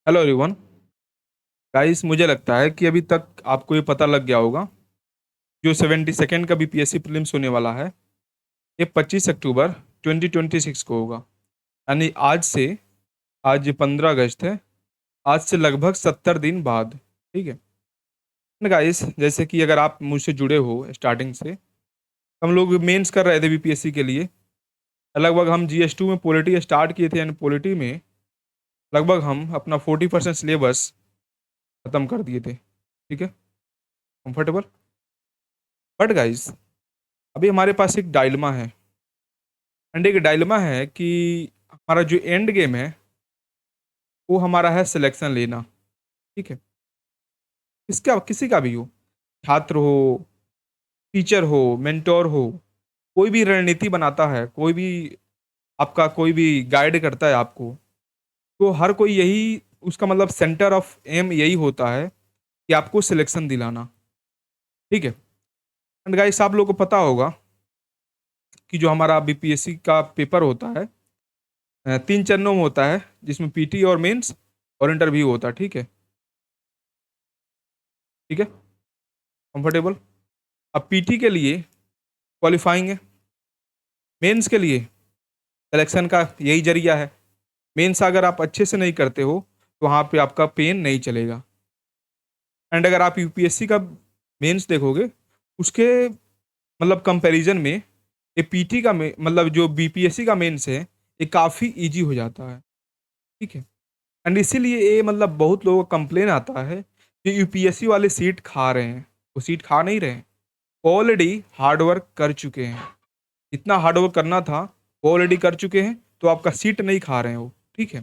Hello everyone. Guys, मुझे लगता है कि अभी तक आपको ये पता लग गया होगा जो 72nd का बीपीएससी प्रीलिम्स होने वाला है ये 25 अक्टूबर 2026 को होगा। यानी आज 15 अगस्त है। आज से लगभग 70 दिन बाद। ठीक है ना गाइस, जैसे कि अगर आप मुझसे जुड़े हो स्टार्टिंग से, हम लोग मेंस कर रहे थे बीपीएससी के लिए। लगभग हम जीएस2 में पॉलिटी स्टार्ट किए थे, यानी पॉलिटी में लगभग हम अपना 40% सिलेबस खत्म कर दिए थे। ठीक है, कंफर्टेबल। बट गाइस, अभी हमारे पास एक डायलमा है। एंड एक डायलमा है कि हमारा जो एंड गेम है वो हमारा है सिलेक्शन लेना। ठीक है, इसका किसी का भी हो, छात्र हो, टीचर हो, मेंटोर हो, कोई भी रणनीति बनाता है, कोई भी आपका कोई भी गाइड करता है आपको, तो हर कोई यही उसका मतलब सेंटर ऑफ एम यही होता है कि आपको सिलेक्शन दिलाना। ठीक है। एंड गाइस, आप लोगों को पता होगा कि जो हमारा बीपीएससी का पेपर होता है 3 चरणों में होता है, जिसमें पीटी और मेंस और इंटरव्यू होता है। ठीक है। ठीक है, कंफर्टेबल। अब पीटी के लिए क्वालिफाइंग है, मेंस के लिए सिलेक्शन का यही जरिया है। मेंस अगर आप अच्छे से नहीं करते हो तो वहाँ पे आपका पेन नहीं चलेगा। एंड अगर आप यूपीएससी का मेंस देखोगे, उसके मतलब कंपैरिजन में ये पीटी का मतलब जो बीपीएससी का मेंस है ये काफ़ी इजी हो जाता है। ठीक है। एंड इसीलिए ये मतलब बहुत लोगों का कंप्लेन आता है कि यूपीएससी वाले सीट खा रहे हैं। वो सीट खा नहीं रहे हैं, ऑलरेडी हार्ड वर्क कर चुके हैं। इतना हार्ड वर्क करना था वो ऑलरेडी कर चुके हैं, तो आपका सीट नहीं खा रहे हैं वो। ठीक है।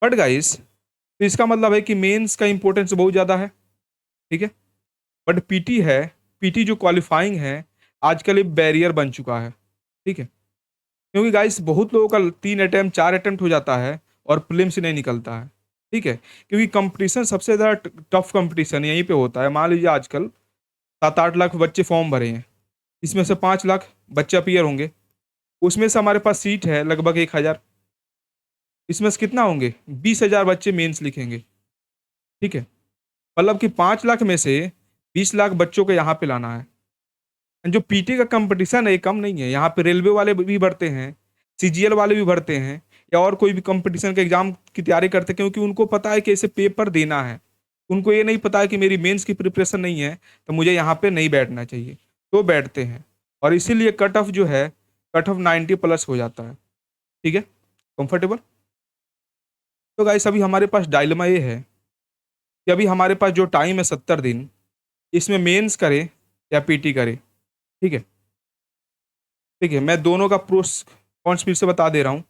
बट गाइस, तो इसका मतलब है कि मेंस का इंपॉर्टेंस बहुत ज़्यादा है। ठीक है। बट पीटी है, पीटी जो क्वालिफाइंग है आजकल एक बैरियर बन चुका है। ठीक है, क्योंकि गाइस बहुत लोगों का 3 अटेम्प्ट 4 अटेम्प्ट हो जाता है और प्रीलिम्स से नहीं निकलता है। ठीक है, क्योंकि कंपटीशन सबसे ज़्यादा टफ कंपटीशन यहीं पे होता है। मान लीजिए आजकल 7-8 लाख बच्चे फॉर्म भरे हैं, इसमें से 5 लाख बच्चे अपीयर होंगे, उसमें से हमारे पास सीट है लगभग 1,000। इसमें से कितना होंगे? 20,000 बच्चे मेंस लिखेंगे। ठीक है, मतलब कि 5 लाख में से 20 लाख बच्चों को यहाँ पे लाना है। जो पीटी का कंपटीशन है ये कम नहीं है, यहाँ पे रेलवे वाले भी भरते हैं, सीजीएल वाले भी भरते हैं, या और कोई भी कंपटीशन के एग्जाम की तैयारी करते हैं, क्योंकि उनको पता है कि इसे पेपर देना है। उनको ये नहीं पता है कि मेरी मेंस की प्रिपरेशन नहीं है तो मुझे यहाँ पे नहीं बैठना चाहिए, तो बैठते हैं। और इसीलिए कट ऑफ जो है, कट ऑफ 90+ हो जाता है। ठीक है, कंफर्टेबल। तो गाइस, अभी हमारे पास डायलेमा ये है कि अभी हमारे पास जो टाइम है 70 दिन, इसमें मेंस करे या पीटी करे। ठीक है। ठीक है, मैं दोनों का प्रोस कौन फिर से बता दे रहा हूँ।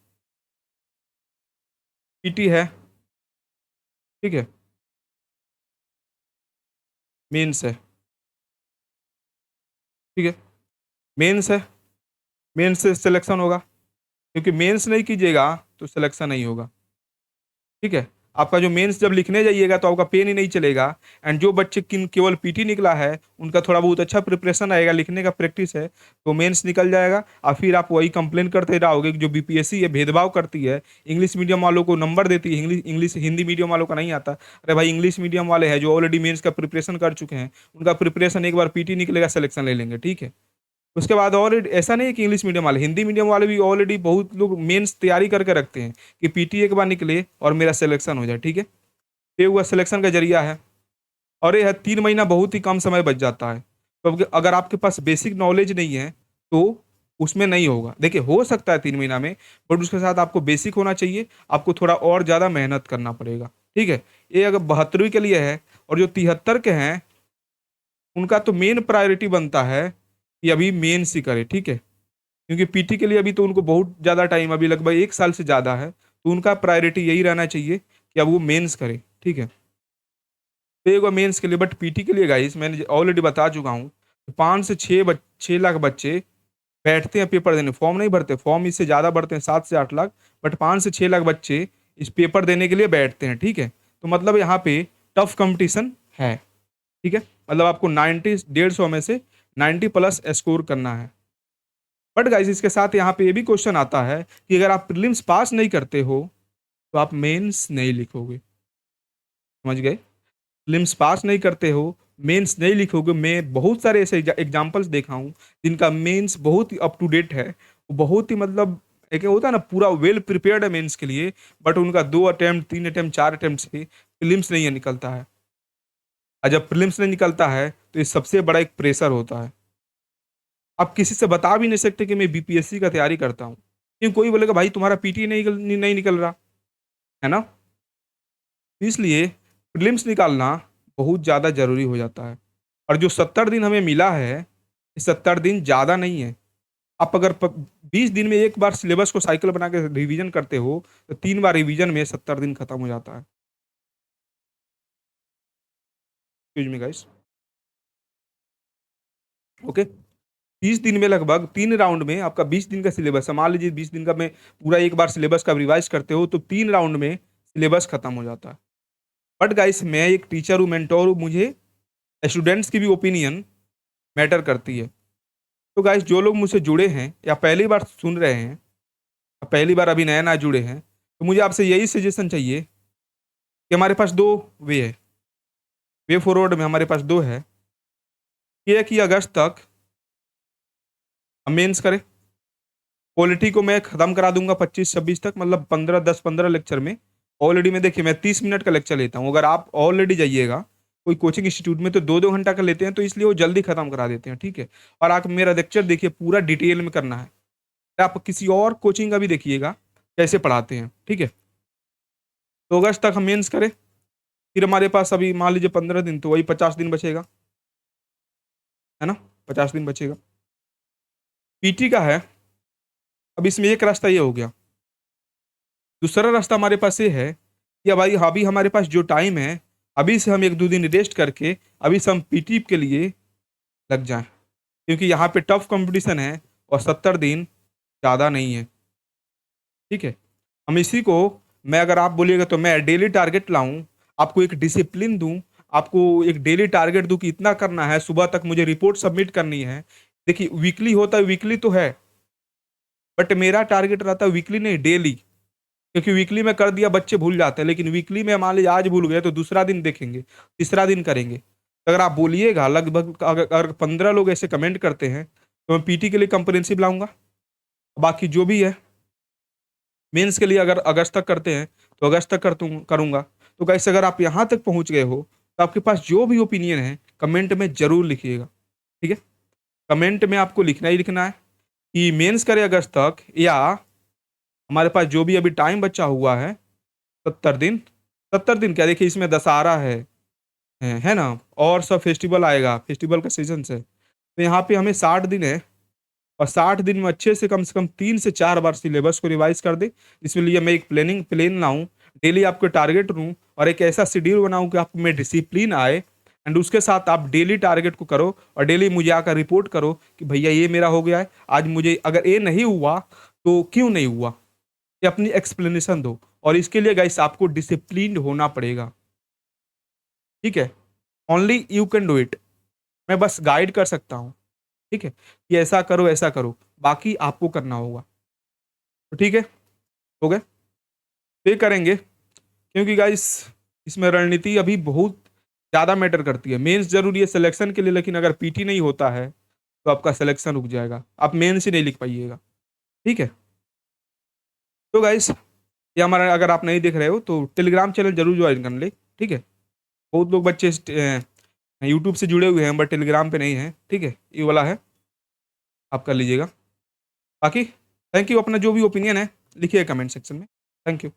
पीटी है, ठीक है, मेंस है। ठीक है, मेंस है, मेंस से सिलेक्शन होगा, क्योंकि मेंस नहीं कीजिएगा तो सिलेक्शन नहीं होगा। ठीक है, आपका जो मेंस जब लिखने जाइएगा तो आपका पेन ही नहीं चलेगा। एंड जो बच्चे किन केवल पीटी निकला है उनका थोड़ा बहुत अच्छा प्रिपरेशन आएगा, लिखने का प्रैक्टिस है, तो मेंस निकल जाएगा। और फिर आप वही कंप्लेन करते रहोगे कि जो बीपीएससी है भेदभाव करती है, इंग्लिश मीडियम वालों को नंबर देती है, इंग्लिश इंग्लिश हिंदी मीडियम वालों का नहीं आता। अरे भाई, इंग्लिश मीडियम वाले हैं जो ऑलरेडी मेंस का प्रिपरेशन कर चुके हैं, उनका प्रिपरेशन एक बार पीटी निकलेगा सिलेक्शन ले लेंगे। ठीक है, उसके बाद और ऐसा नहीं है कि इंग्लिश मीडियम वाले, हिंदी मीडियम वाले भी ऑलरेडी बहुत लोग मेंस तैयारी करके रखते हैं कि पीटी एक बार निकले और मेरा सिलेक्शन हो जाए। ठीक है, ये हुआ सिलेक्शन का जरिया है। और ये है 3 महीना बहुत ही कम समय बच जाता है। तो अगर आपके पास बेसिक नॉलेज नहीं है तो उसमें नहीं होगा। देखिए, हो सकता है 3 महीना में, बट उसके साथ आपको बेसिक होना चाहिए, आपको थोड़ा और ज़्यादा मेहनत करना पड़ेगा। ठीक है, ये अगर 72वीं के लिए है, और जो 73 के हैं उनका तो मेन प्रायोरिटी बनता है कि अभी मेंस ही करे। ठीक है, क्योंकि पीटी के लिए अभी तो उनको बहुत ज़्यादा टाइम, अभी लगभग 1 साल से ज़्यादा है, तो उनका प्रायोरिटी यही रहना चाहिए कि अब वो मेंस करे। ठीक है, तो एक बार मेंस के लिए। बट पीटी के लिए गाइस मैंने ऑलरेडी बता चुका हूँ, 5 से 6 लाख बच्चे बैठते हैं पेपर देने, फॉर्म नहीं भरते, फॉर्म इससे ज़्यादा भरते हैं, 7 से 8 लाख, बट 5 से 6 लाख बच्चे इस पेपर देने के लिए बैठते हैं। ठीक है, तो मतलब यहाँ पे टफ कंपटीशन है। ठीक है, मतलब आपको 150 में से 90+ स्कोर करना है। बट गाइस, इसके साथ यहाँ पे ये भी क्वेश्चन आता है कि अगर आप प्रीलिम्स पास नहीं करते हो तो आप मेंस नहीं लिखोगे। समझ गए? प्रीलिम्स पास नहीं करते हो, मेंस नहीं लिखोगे, मैं बहुत सारे ऐसे एग्जांपल्स देखा हूँ, जिनका मेंस बहुत ही अप टू डेट है, बहुत ही मतलब एक होता है ना पूरा वेल प्रिपेयर्ड है मेंस के लिए, बट उनका 2 अटेम्प्ट, 3 अटेम्प्ट, 4 अटेम्प्ट से प्रीलिम्स नहीं निकलता है। और जब प्रीलिम्स नहीं निकलता है, तो ये सबसे बड़ा एक प्रेशर होता है। आप किसी से बता भी नहीं सकते कि मैं बीपीएससी का तैयारी करता हूँ। क्यों कोई बोलेगा भाई तुम्हारा पीटी नहीं निकल रहा, है ना? तो इसलिए प्रीलिम्स निकालना बहुत ज़्यादा ज़रूरी हो जाता है। और जो 70 दिन हमें मिला है, ये 70 दिन ज़्यादा नहीं है। आप अगर 20 दिन में एक बार सिलेबस को साइकिल बना के रिवीजन करते हो, तो 3 बार रिवीजन में 70 दिन खत्म हो जाता है। Excuse me guys. ओके? 30 दिन में लगभग 3 राउंड में आपका 20 दिन का सिलेबस है। मान लीजिए 20 दिन का मैं पूरा एक बार सिलेबस का रिवाइज़ करते हो, तो 3 राउंड में सिलेबस खत्म हो जाता है। बट गाइस मैं एक टीचर हूँ, मेंटर हूँ, मुझे स्टूडेंट्स की भी ओपिनियन मैटर करती है। तो गाइस जो लोग मुझसे जुड़े हैं या पहली बार सुन रहे हैं, या पहली बार अभी नया-नया जुड़े हैं, तो मुझे आपसे यही सजेशन चाहिए कि हमारे पास 2 वे है। वे फॉरवर्ड में हमारे पास 2 है। ये है कि अगस्त तक हम मेंस करें। पॉलिटी को मैं खत्म करा दूँगा 25-26 तक, मतलब 15 10-15 लेक्चर में। ऑलरेडी मैं देखिए मैं 30 मिनट का लेक्चर लेता हूँ। अगर आप ऑलरेडी जाइएगा कोई कोचिंग इंस्टीट्यूट में, तो 2-2 घंटा का लेते हैं, तो इसलिए वो जल्दी खत्म करा देते हैं, ठीक है? और आप मेरा लेक्चर देखिए पूरा डिटेल में करना है। आप किसी और कोचिंग का भी देखिएगा कैसे पढ़ाते हैं, ठीक है? तो अगस्त तक हम मेंस करें, फिर हमारे पास अभी मान लीजिए 15 दिन, तो वही 50 दिन बचेगा, है ना? 50 दिन बचेगा। पीटी का है, अब इसमें एक रास्ता ये हो गया। दूसरा रास्ता हमारे पास ये है कि भाई अभी हमारे पास जो टाइम है, अभी से हम 1-2 दिन रेस्ट करके अभी से हम पीटी के लिए लग जाएँ। क्योंकि यहाँ पे टफ कॉम्पिटिशन है और 70 दिन ज़्यादा नहीं है, ठीक है? हम इसी को मैं अगर आप बोलिएगा तो मैं डेली टारगेट लाऊँ, आपको एक डिसिप्लिन दूँ, आपको एक डेली टारगेट दूँ कि इतना करना है, सुबह तक मुझे रिपोर्ट सबमिट करनी है। देखिए वीकली होता है, वीकली तो है, बट मेरा टारगेट रहता है वीकली नहीं, डेली। क्योंकि वीकली में कर दिया बच्चे भूल जाते हैं, लेकिन वीकली में मान लीजिए आज भूल गए तो दूसरा दिन देखेंगे, तीसरा दिन करेंगे। तो अगर आप बोलिएगा लगभग अगर 15 लोग ऐसे कमेंट करते हैं, तो मैं पीटी के लिए कंप्रिहेंसिव लाऊँगा। बाकी जो भी है मेंस के लिए अगर अगस्त तक करते हैं, तो अगस्त तक करूँगा। तो गाइस अगर आप यहाँ तक पहुँच गए हो, तो आपके पास जो भी ओपिनियन है, कमेंट में ज़रूर लिखिएगा, ठीक है? कमेंट में आपको लिखना ही लिखना है कि मेंस करें अगस्त तक, या हमारे पास जो भी अभी टाइम बचा हुआ है 70 दिन, 70 दिन क्या देखिए इसमें दशहरा है ना? और सब फेस्टिवल आएगा, फेस्टिवल का सीज़न्स है। तो यहाँ पे हमें 60 दिन है, और 60 दिन में अच्छे से कम 3 से 4 बार सिलेबस को रिवाइज़ कर दें। इसके लिए मैं एक प्लान लाऊँ, डेली आपको टारगेट दूँ और एक ऐसा शेड्यूल बनाऊँ कि आप में डिसिप्लिन आए, एंड उसके साथ आप डेली टारगेट को करो और डेली मुझे आकर रिपोर्ट करो कि भैया ये मेरा हो गया है। आज मुझे अगर ये नहीं हुआ, तो क्यों नहीं हुआ? ये अपनी एक्सप्लेनेशन दो, और इसके लिए गाइस आपको डिसिप्लिन्ड होना पड़ेगा, ठीक है? Only you can do it. मैं बस गाइड कर सकता हूँ, ठीक है? कि ऐसा करो, बाकी आपको करना होगा। तो ठीक है, हो गए? पे करेंगे, क्योंकि गाइस इसमें रणनीति अभी बहुत ज़्यादा मैटर करती है। मेंस ज़रूरी है सिलेक्शन के लिए, लेकिन अगर पीटी नहीं होता है, तो आपका सिलेक्शन रुक जाएगा। आप मेंस ही नहीं लिख पाइएगा, ठीक है? तो गाइस ये हमारा, अगर आप नहीं देख रहे हो तो टेलीग्राम चैनल ज़रूर जॉइन कर लें, ठीक है? बहुत लोग बच्चे यूट्यूब से जुड़े हुए हैं बट टेलीग्राम पे नहीं हैं, ठीक है? ये वाला है, आप कर लीजिएगा। बाकी थैंक यू, अपना जो भी ओपिनियन है लिखिए कमेंट सेक्शन में। Thank you.